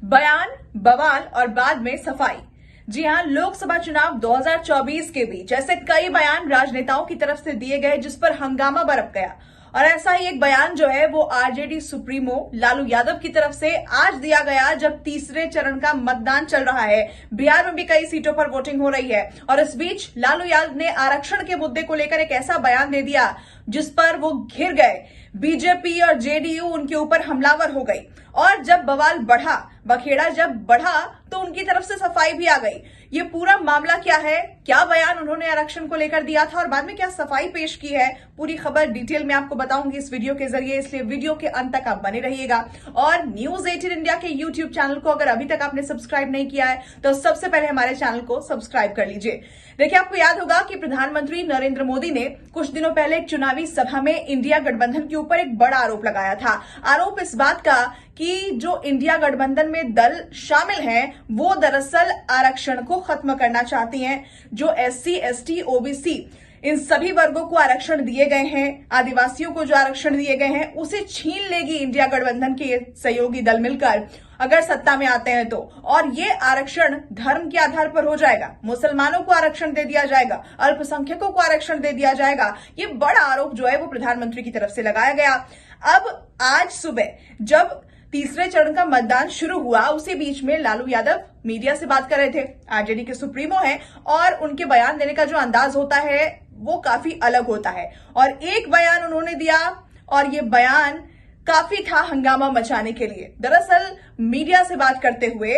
बयान, बवाल और बाद में सफाई। जी हां, लोकसभा चुनाव 2024 के बीच ऐसे कई बयान राजनेताओं की तरफ से दिए गए जिस पर हंगामा बरप गया। और ऐसा ही एक बयान जो है वो आरजेडी सुप्रीमो लालू यादव की तरफ से आज दिया गया, जब तीसरे चरण का मतदान चल रहा है। बिहार में भी कई सीटों पर वोटिंग हो रही है और इस बीच लालू यादव ने आरक्षण के मुद्दे को लेकर एक ऐसा बयान दे दिया जिस पर वो घिर गए। बीजेपी और जेडीयू उनके ऊपर हमलावर हो गई और जब बवाल बढ़ा, बखेड़ा जब बढ़ा तो उनकी तरफ से सफाई भी आ गई। ये पूरा मामला क्या है, क्या बयान उन्होंने आरक्षण को लेकर दिया था और बाद में क्या सफाई पेश की है, पूरी खबर डिटेल में आपको बताऊंगी इस वीडियो के जरिए, इसलिए वीडियो के अंत तक आप बने रहिएगा। और न्यूज 18 इंडिया के यूट्यूब चैनल को अगर अभी तक आपने सब्सक्राइब नहीं किया है तो सबसे पहले हमारे चैनल को सब्सक्राइब कर लीजिए। देखिए, आपको याद होगा कि प्रधानमंत्री नरेंद्र मोदी ने कुछ दिनों पहले एक चुनावी सभा में इंडिया गठबंधन के ऊपर एक बड़ा आरोप लगाया था। आरोप इस बात का कि जो इंडिया गठबंधन में दल शामिल हैं वो दरअसल आरक्षण को खत्म करना चाहती हैं। जो एससी, एसटी, ओबीसी इन सभी वर्गों को आरक्षण दिए गए हैं, आदिवासियों को जो आरक्षण दिए गए हैं उसे छीन लेगी इंडिया गठबंधन के सहयोगी दल मिलकर अगर सत्ता में आते हैं तो। और ये आरक्षण धर्म के आधार पर हो जाएगा, मुसलमानों को आरक्षण दे दिया जाएगा, अल्पसंख्यकों को आरक्षण दे दिया जाएगा। ये बड़ा आरोप जो है वो प्रधानमंत्री की तरफ से लगाया गया। अब आज सुबह जब तीसरे चरण का मतदान शुरू हुआ, उसी बीच में लालू यादव मीडिया से बात कर रहे थे। आरजेडी के सुप्रीमो हैं और उनके बयान देने का जो अंदाज होता है वो काफी अलग होता है। और एक बयान उन्होंने दिया और ये बयान काफी था हंगामा मचाने के लिए। दरअसल मीडिया से बात करते हुए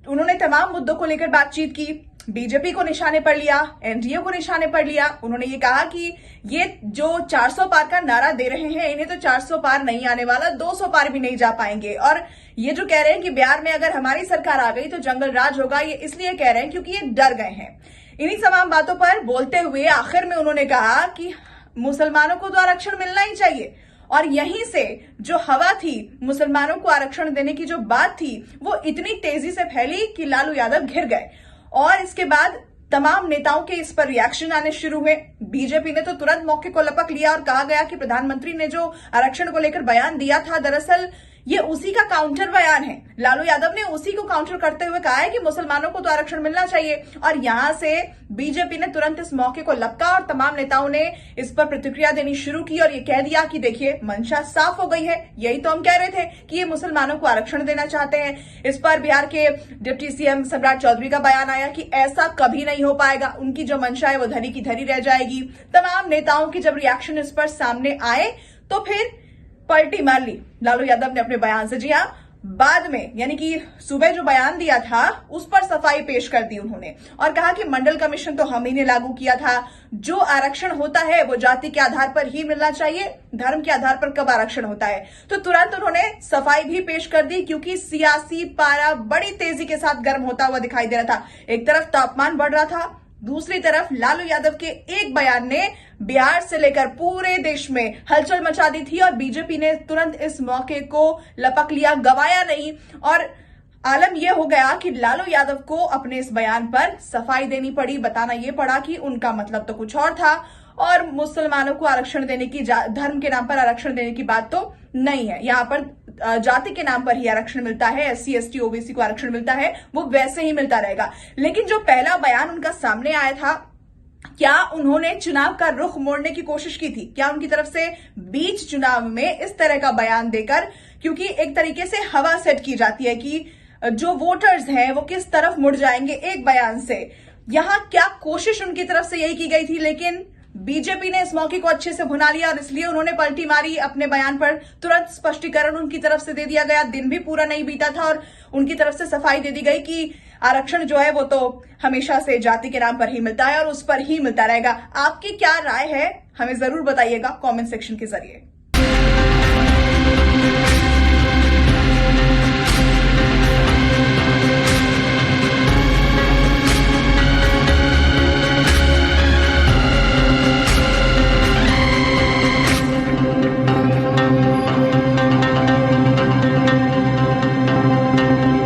उन्होंने तमाम मुद्दों को लेकर बातचीत की, बीजेपी को निशाने पर लिया, एनडीए को निशाने पर लिया। उन्होंने ये कहा कि ये जो 400 पार का नारा दे रहे हैं इन्हें तो 400 पार नहीं आने वाला, 200 पार भी नहीं जा पाएंगे। और ये जो कह रहे हैं कि बिहार में अगर हमारी सरकार आ गई तो जंगल राज होगा, ये इसलिए कह रहे हैं क्योंकि ये डर गए हैं। इन्हीं तमाम बातों पर बोलते हुए आखिर में उन्होंने कहा कि मुसलमानों को तो आरक्षण मिलना ही चाहिए। और यहीं से जो हवा थी मुसलमानों को आरक्षण देने की, जो बात थी वो इतनी तेजी से फैली कि लालू यादव घिर गए। और इसके बाद तमाम नेताओं के इस पर रिएक्शन आने शुरू हुए। बीजेपी ने तो तुरंत मौके को लपक लिया और कहा गया कि प्रधानमंत्री ने जो आरक्षण को लेकर बयान दिया था दरअसल ये उसी का काउंटर बयान है। लालू यादव ने उसी को काउंटर करते हुए कहा है कि मुसलमानों को तो आरक्षण मिलना चाहिए। और यहां से बीजेपी ने तुरंत इस मौके को लपका और तमाम नेताओं ने इस पर प्रतिक्रिया देनी शुरू की और ये कह दिया कि देखिए मंशा साफ हो गई है, यही तो हम कह रहे थे कि ये मुसलमानों को आरक्षण देना चाहते हैं। इस पर बिहार के डिप्टी सीएम सम्राट चौधरी का बयान आया कि ऐसा कभी नहीं हो पाएगा, उनकी जो मंशा है वो धरी की धरी रह जाएगी। तमाम नेताओं की जब रिएक्शन इस पर सामने आए तो फिर पलटी मार ली लालू यादव ने अपने बयान से। जी हां, बाद में यानी कि सुबह जो बयान दिया था उस पर सफाई पेश कर दी उन्होंने और कहा कि मंडल कमीशन तो हम ही ने लागू किया था। जो आरक्षण होता है वो जाति के आधार पर ही मिलना चाहिए, धर्म के आधार पर कब आरक्षण होता है। तो तुरंत उन्होंने सफाई भी पेश कर दी क्योंकि सियासी पारा बड़ी तेजी के साथ गर्म होता हुआ दिखाई दे रहा था। एक तरफ तापमान बढ़ रहा था, दूसरी तरफ लालू यादव के एक बयान ने बिहार से लेकर पूरे देश में हलचल मचा दी थी और बीजेपी ने तुरंत इस मौके को लपक लिया, गवाया नहीं। और आलम यह हो गया कि लालू यादव को अपने इस बयान पर सफाई देनी पड़ी, बताना यह पड़ा कि उनका मतलब तो कुछ और था और मुसलमानों को आरक्षण देने की, धर्म के नाम पर आरक्षण देने की बात तो नहीं है। यहां पर जाति के नाम पर ही आरक्षण मिलता है, एससी, एसटी, ओबीसी को आरक्षण मिलता है, वो वैसे ही मिलता रहेगा। लेकिन जो पहला बयान उनका सामने आया था, क्या उन्होंने चुनाव का रुख मोड़ने की कोशिश की थी? क्या उनकी तरफ से बीच चुनाव में इस तरह का बयान देकर, क्योंकि एक तरीके से हवा सेट की जाती है कि जो वोटर्स हैं वो किस तरफ मुड़ जाएंगे एक बयान से, यहां क्या कोशिश उनकी तरफ से यही की गई थी। लेकिन बीजेपी ने इस मौके को अच्छे से भुना लिया और इसलिए उन्होंने पलटी मारी। अपने बयान पर तुरंत स्पष्टीकरण उनकी तरफ से दे दिया गया। दिन भी पूरा नहीं बीता था और उनकी तरफ से सफाई दे दी गई कि आरक्षण जो है वो तो हमेशा से जाति के नाम पर ही मिलता है और उस पर ही मिलता रहेगा। आपकी क्या राय है हमें जरूर बताइएगा कमेंट सेक्शन के जरिए।